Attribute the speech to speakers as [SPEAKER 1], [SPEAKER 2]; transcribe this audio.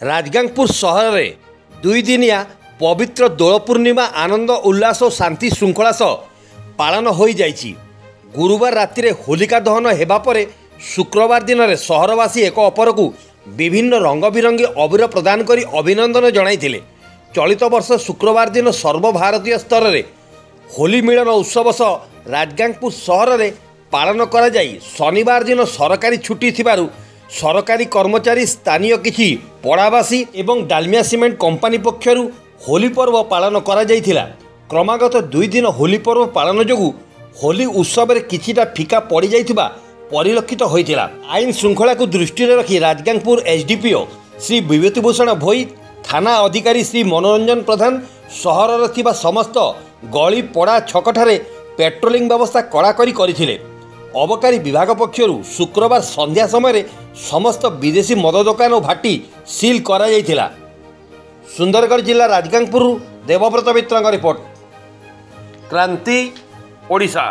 [SPEAKER 1] राजगांगपुर सहर में दुई दिनिया पवित्र दोल पूर्णिमा आनंद उल्लास और शांति श्रृंखला सह पालन हो जाइछि। गुरुवार राति में होलिका दहन हेबा परे शुक्रवार दिन में सहरवासी एक अपर को विभिन्न रंग बिरंगी अबीर प्रदान कर अभिनंदन जणाइथिले। चलित वर्ष शुक्रवार दिन सर्वभारतीय स्तर में होली मिलन उत्सव सह राजगांगपुर सहर में पालन करा जाई शनिवार दिन सरकारी छुट्टी थिबारु सरकारी कर्मचारी स्थानीय किछि पड़ावासी एवं डालमिया सीमेंट कंपनी पक्षरु होली पर्व पालन करा जाइथिला। क्रमागत दुई दिन होली पर्व पालन जोगु होली उत्सव में किछिटा फिका पड़ जाइथिबा परिलक्षित होइथिला। आईन श्रृंखला को दृष्टि में रखी राजगांगपुर एसडीपीओ श्री विभूतिभूषण भोई, थाना अधिकारी श्री मनोरंजन प्रधान सहर थिबा समस्त गली पड़ा छकठारे पेट्रोलिंग व्यवस्था कड़ाकड़ी करथिले। अबकारी विभाग पक्षरु शुक्रवार संध्या समय समस्त विदेशी मद दुकान और भाटी सील करा जाइथिला। सुंदरगढ़ जिला राजगांगपुर देवव्रत मित्र रिपोर्ट, क्रांति ओडिशा।